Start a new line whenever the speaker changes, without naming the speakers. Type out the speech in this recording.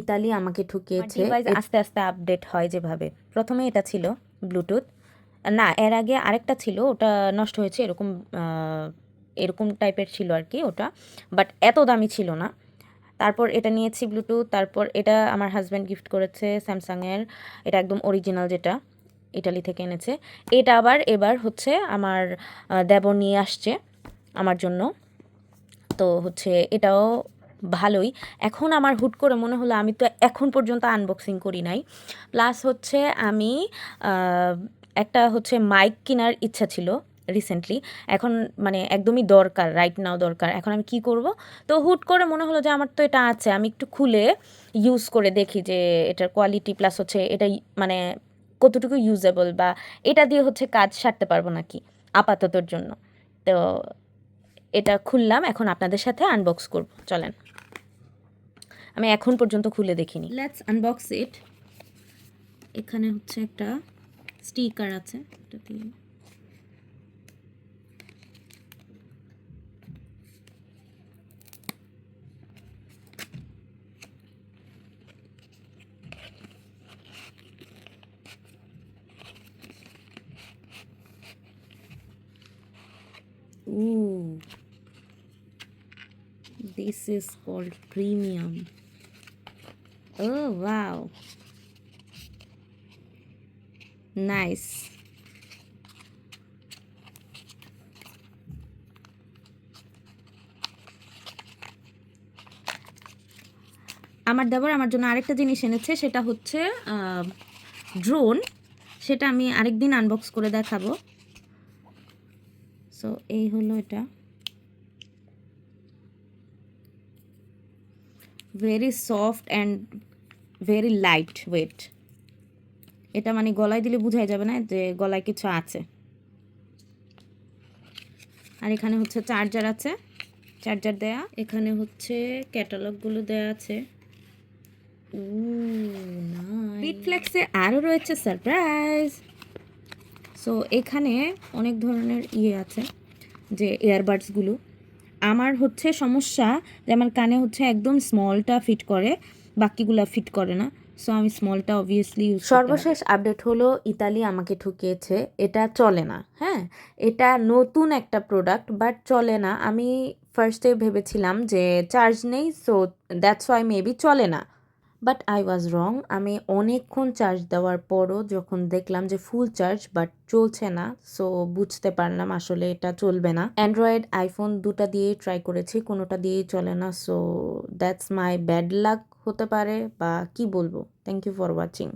Italy আমাকে ঠকিয়েছে।
Device আস্তে আস্তে আপডেট হয় যেভাবে, প্রথমে এটা ছিল ব্লুটুথ, না এর আগে আরেকটা ছিল, ওটা নষ্ট হয়েছে, এরকম এরকম টাইপের ছিল আর কি ওটা, বাট এত দামি ছিল না। তারপর এটা নিয়েছি ব্লুটুথ, তারপর এটা আমার হাজব্যান্ড গিফট করেছে স্যামসাংয়ের, এটা একদম অরিজিনাল যেটা ইটালি থেকে এনেছে। এটা আবার এবার হচ্ছে আমার দেবর নিয়ে আসছে আমার জন্য, তো হচ্ছে এটাও ভালোই। এখন আমার হুট করে মনে হলো, আমি তো এখন পর্যন্ত আনবক্সিং করি নাই, প্লাস হচ্ছে আমি একটা হচ্ছে মাইক কেনার ইচ্ছা ছিল রিসেন্টলি, এখন মানে একদমই দরকার, রাইট নাও দরকার। এখন আমি কি করব, তো হুট করে মনে হলো যে আমার তো এটা আছে, আমি একটু খুলে ইউজ করে দেখি যে এটার কোয়ালিটি, প্লাস হচ্ছে এটা মানে কতটুকু ইউজেবল, বা এটা দিয়ে হচ্ছে কাজ সারতে পারবো নাকি আপাততর জন্য। তো এটা খুললাম, এখন আপনাদের সাথে আনবক্স করব, চলেন। আমি এখন পর্যন্ত খুলে দেখিনি। লেটস আনবক্স ইট। এখানে হচ্ছে একটা স্টিকার আছে, এটা দিয়ে Ooh, this is called premium. Oh wow, nice. আমার দেবর আমার জন্য আরেকটা জিনিস এনেছে, সেটা হচ্ছে ড্রোন, সেটা আমি আরেকদিন আনবক্স করে দেখাবো। সো এই হলো এটা, very soft and very light weight. এটা মানে গলায় দিলে বোঝাই যাবে না যে গলায় কিছু আছে। আর এখানে হচ্ছে চার্জার আছে, চার্জার দেয়া, এখানে হচ্ছে ক্যাটালগুলো দেয়া আছে। বিটফ্লেক্সে আরও রয়েছে সারপ্রাইজ। সো এখানে অনেক ধরনের আছে, যে ইয়ারবাডসগুলো। আমার হচ্ছে সমস্যা যে আমার কানে হচ্ছে একদম স্মলটা ফিট করে, বাকিগুলা ফিট করে না, সো আমি স্মলটা অবভিয়াসলি ইউজ করি।
সর্বশেষ আপডেট হলো ইতালি আমাকে ঠকিয়েছে, এটা চলে না। হ্যাঁ, এটা নতুন একটা প্রোডাক্ট, বাট চলে না। আমি ফার্স্টে ভেবেছিলাম যে চার্জ নেই, সো দ্যাটস ওয়াই মেবি চলে না, বাট আই ওয়াজ রং। আমি অনেকক্ষণ চার্জ দেওয়ার পরও যখন দেখলাম যে ফুল চার্জ বাট চলছে না, সো বুঝতে পারলাম আসলে এটা চলবে না। অ্যান্ড্রয়েড আইফোন দুটা দিয়েই ট্রাই করেছি, কোনোটা দিয়েই চলে না, so that's my bad luck হতে পারে, বা কি বলবো। Thank you for watching.